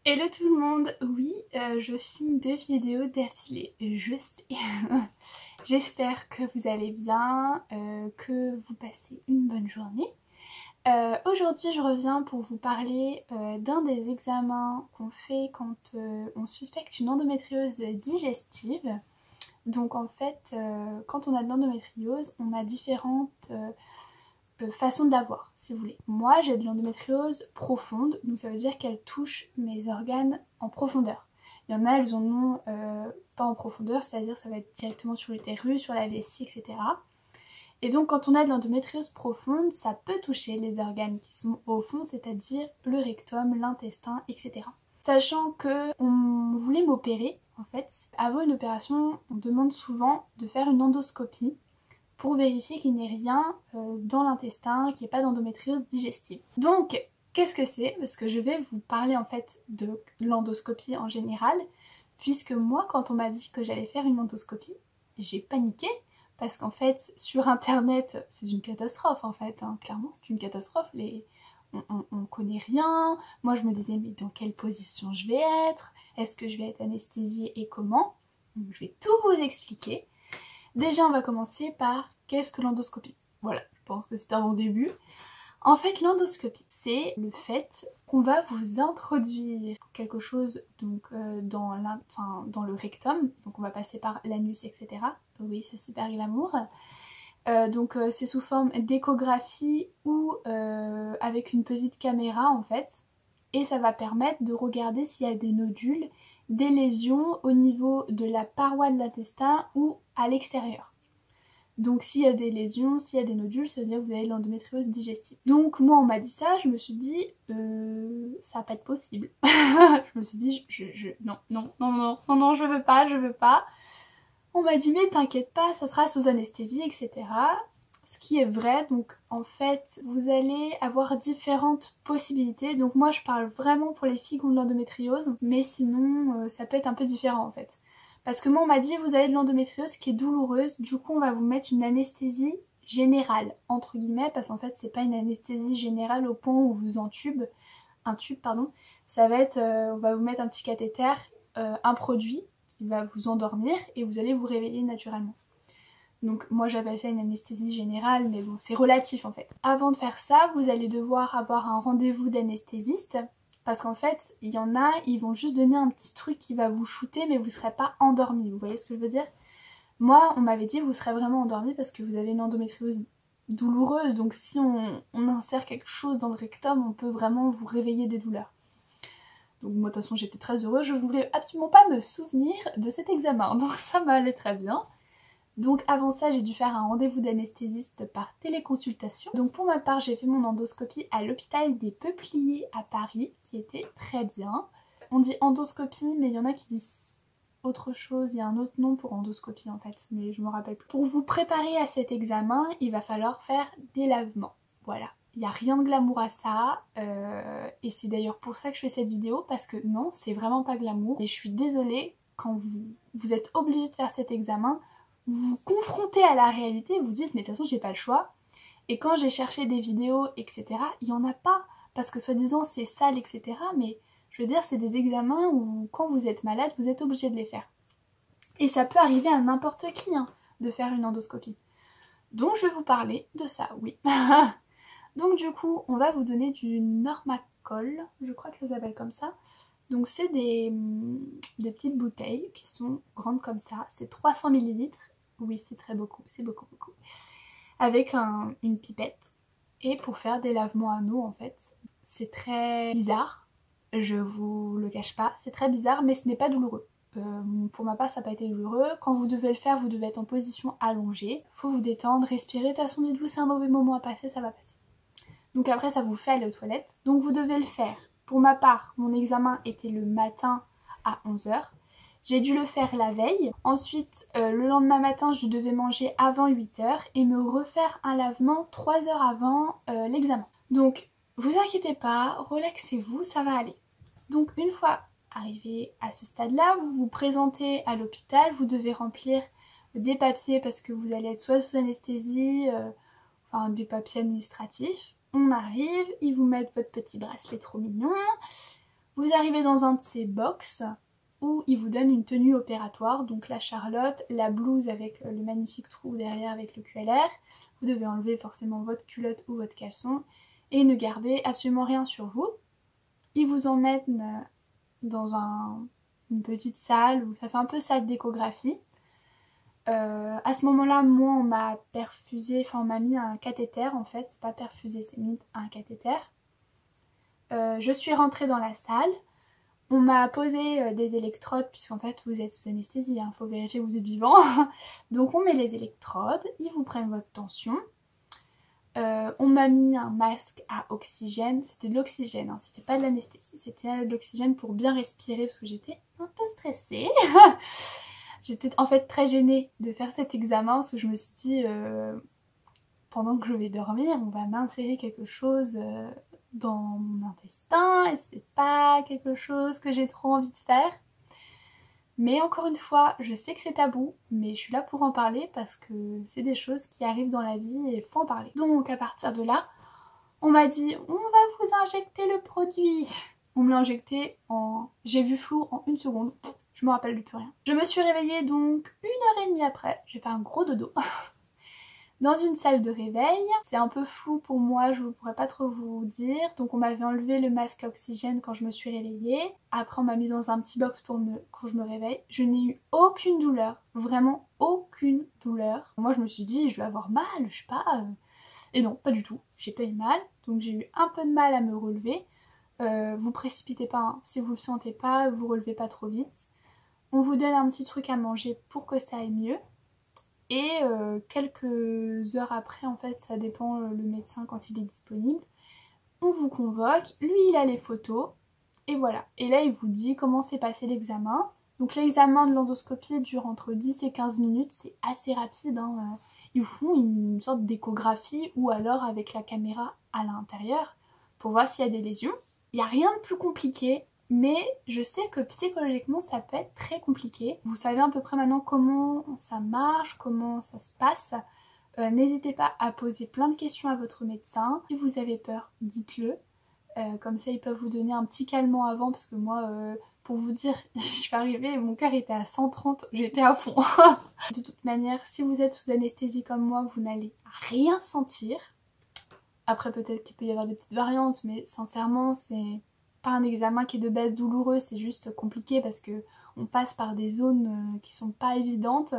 Hello tout le monde, oui, je filme 2 vidéos d'affilée, je sais. J'espère que vous allez bien, que vous passez une bonne journée. Aujourd'hui je reviens pour vous parler d'un des examens qu'on fait quand on suspecte une endométriose digestive. Donc en fait, quand on a de l'endométriose, on a différentes façon de l'avoir, si vous voulez. Moi, j'ai de l'endométriose profonde, donc ça veut dire qu'elle touche mes organes en profondeur. Il y en a, elles en ont pas en profondeur, c'est-à-dire ça va être directement sur l'utérus, sur la vessie, etc. Et donc quand on a de l'endométriose profonde, ça peut toucher les organes qui sont au fond, c'est-à-dire le rectum, l'intestin, etc. Sachant que on voulait m'opérer, en fait, avant une opération, on demande souvent de faire une endoscopie pour vérifier qu'il n'y ait rien dans l'intestin, qu'il n'y ait pas d'endométriose digestive. Donc, qu'est-ce que c'est? Parce que je vais vous parler en fait de l'endoscopie en général, puisque moi, quand on m'a dit que j'allais faire une endoscopie, j'ai paniqué, parce qu'en fait, sur internet, c'est une catastrophe en fait, hein. Clairement c'est une catastrophe, on connaît rien. Moi je me disais mais dans quelle position je vais être? Est-ce que je vais être anesthésiée et comment? Donc, je vais tout vous expliquer. Déjà, on va commencer par qu'est-ce que l'endoscopie? Voilà, je pense que c'est un bon début. En fait, l'endoscopie, c'est le fait qu'on va vous introduire quelque chose donc, dans le rectum. Donc on va passer par l'anus, etc. Oui, c'est super glamour. C'est sous forme d'échographie ou avec une petite caméra en fait. Et ça va permettre de regarder s'il y a des nodules, des lésions au niveau de la paroi de l'intestin ou à l'extérieur. Donc s'il y a des lésions, s'il y a des nodules, ça veut dire que vous avez de l'endométriose digestive. Donc moi on m'a dit ça, je me suis dit ça va pas être possible. Je me suis dit non, non, je veux pas. On m'a dit mais t'inquiète pas, ça sera sous anesthésie, etc. Ce qui est vrai, donc en fait vous allez avoir différentes possibilités. Donc moi je parle vraiment pour les filles qui ont de l'endométriose, mais sinon ça peut être un peu différent en fait. Parce que moi on m'a dit vous avez de l'endométriose qui est douloureuse, du coup on va vous mettre une anesthésie générale, entre guillemets, parce qu'en fait c'est pas une anesthésie générale au point où on vous entube, ça va être, on va vous mettre un petit cathéter, un produit qui va vous endormir et vous allez vous réveiller naturellement. Donc moi j'appelle ça une anesthésie générale, mais bon c'est relatif en fait. Avant de faire ça, vous allez devoir avoir un rendez-vous d'anesthésiste, parce qu'en fait il y en a, ils vont juste donner un petit truc qui va vous shooter mais vous ne serez pas endormi, vous voyez ce que je veux dire? Moi on m'avait dit vous serez vraiment endormi parce que vous avez une endométriose douloureuse, donc si on insère quelque chose dans le rectum, on peut vraiment vous réveiller des douleurs. Donc moi de toute façon j'étais très heureuse, je ne voulais absolument pas me souvenir de cet examen, donc ça m'allait très bien. Donc avant ça j'ai dû faire un rendez-vous d'anesthésiste par téléconsultation. Donc pour ma part j'ai fait mon endoscopie à l'hôpital des Peupliers à Paris, qui était très bien. On dit endoscopie mais il y en a qui disent autre chose, il y a un autre nom pour endoscopie en fait, mais je me rappelle plus. Pour vous préparer à cet examen, il va falloir faire des lavements, voilà. Il n'y a rien de glamour à ça, et c'est d'ailleurs pour ça que je fais cette vidéo, parce que non, c'est vraiment pas glamour. Et je suis désolée, quand vous êtes obligé de faire cet examen, vous vous confrontez à la réalité, vous dites mais de toute façon j'ai pas le choix. Et quand j'ai cherché des vidéos, etc., il n'y en a pas, parce que soi-disant c'est sale, etc., mais je veux dire c'est des examens où quand vous êtes malade, vous êtes obligé de les faire. Et ça peut arriver à n'importe qui hein, de faire une endoscopie. Donc je vais vous parler de ça, oui. Donc du coup, on va vous donner du Normacol, je crois que ça s'appelle comme ça. Donc c'est des petites bouteilles qui sont grandes comme ça, c'est 300 ml. Oui, c'est très beaucoup, c'est beaucoup. Avec une pipette. Et pour faire des lavements anneaux en fait. C'est très bizarre, je vous le cache pas, c'est très bizarre mais ce n'est pas douloureux. Pour ma part ça n'a pas été douloureux. Quand vous devez le faire, vous devez être en position allongée. Faut vous détendre, respirer, de toute façon dites-vous c'est un mauvais moment à passer, ça va passer. Donc après ça vous fait aller aux toilettes. Donc vous devez le faire. Pour ma part, mon examen était le matin à 11 h. J'ai dû le faire la veille. Ensuite, le lendemain matin, je devais manger avant 8 h et me refaire un lavement 3 heures avant l'examen. Donc vous inquiétez pas, relaxez-vous, ça va aller. Donc une fois arrivé à ce stade-là, vous vous présentez à l'hôpital, vous devez remplir des papiers parce que vous allez être soit sous anesthésie, enfin des papiers administratifs. On arrive, ils vous mettent votre petit bracelet trop mignon, Vous arrivez dans un de ces box où ils vous donnent une tenue opératoire, donc la Charlotte, la blouse avec le magnifique trou derrière avec le QLR. Vous devez enlever forcément votre culotte ou votre caleçon et ne gardez absolument rien sur vous. Ils vous emmènent dans une petite salle où ça fait un peu salle d'échographie. À ce moment-là, moi on m'a perfusé, enfin on m'a mis un cathéter en fait, c'est pas perfusé, c'est mis un cathéter. Je suis rentrée dans la salle, on m'a posé des électrodes, puisqu'en fait vous êtes sous anesthésie, il faut vérifier que vous êtes vivant. Donc on met les électrodes, ils vous prennent votre tension. On m'a mis un masque à oxygène, c'était de l'oxygène, hein, c'était pas de l'anesthésie, c'était de l'oxygène pour bien respirer parce que j'étais un peu stressée. J'étais en fait très gênée de faire cet examen parce que je me suis dit pendant que je vais dormir on va m'insérer quelque chose dans mon intestin et c'est pas quelque chose que j'ai trop envie de faire. Mais encore une fois, je sais que c'est tabou, mais je suis là pour en parler parce que c'est des choses qui arrivent dans la vie et il faut en parler. Donc à partir de là, on m'a dit on va vous injecter le produit. On me l'a injecté en... J'ai vu flou en 1 seconde, je me rappelle de plus rien. Je me suis réveillée donc 1h30 après, j'ai fait un gros dodo. Dans une salle de réveil, c'est un peu flou pour moi, je ne pourrais pas trop vous dire. Donc on m'avait enlevé le masque à oxygène quand je me suis réveillée. Après on m'a mis dans un petit box pour quand je me réveille. Je n'ai eu aucune douleur, vraiment aucune douleur. Moi je me suis dit je vais avoir mal, je sais pas. Et non, pas du tout, j'ai pas eu mal. Donc j'ai eu un peu de mal à me relever. Vous précipitez pas, hein. Si vous le sentez pas, vous relevez pas trop vite. On vous donne un petit truc à manger pour que ça aille mieux. Et quelques heures après, en fait, ça dépend le médecin quand il est disponible, on vous convoque, lui il a les photos, et voilà. Et là il vous dit comment s'est passé l'examen. Donc l'examen de l'endoscopie dure entre 10 et 15 minutes, c'est assez rapide, hein. Ils font une sorte d'échographie ou alors avec la caméra à l'intérieur pour voir s'il y a des lésions. Il n'y a rien de plus compliqué. Mais je sais que psychologiquement ça peut être très compliqué. Vous savez à peu près maintenant comment ça marche, comment ça se passe. N'hésitez pas à poser plein de questions à votre médecin. Si vous avez peur, dites-le. Comme ça ils peuvent vous donner un petit calmant avant parce que moi, pour vous dire, je suis arrivée et mon cœur était à 130, j'étais à fond. De toute manière, si vous êtes sous anesthésie comme moi, vous n'allez rien sentir. Après peut-être qu'il peut y avoir des petites variantes, mais sincèrement c'est... pas un examen qui est de base douloureux, c'est juste compliqué parce que on passe par des zones qui sont pas évidentes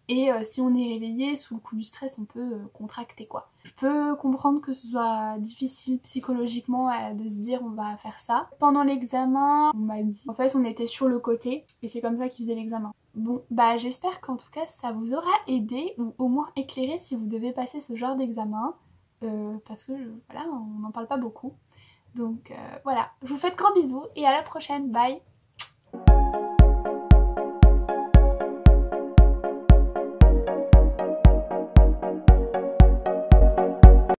et si on est réveillé sous le coup du stress on peut contracter quoi. Je peux comprendre que ce soit difficile psychologiquement de se dire on va faire ça. Pendant l'examen on m'a dit, en fait on était sur le côté et c'est comme ça qu'ils faisaient l'examen. Bon bah j'espère qu'en tout cas ça vous aura aidé ou au moins éclairé si vous devez passer ce genre d'examen parce que voilà on n'en parle pas beaucoup. Donc voilà, je vous fais de gros bisous et à la prochaine, bye!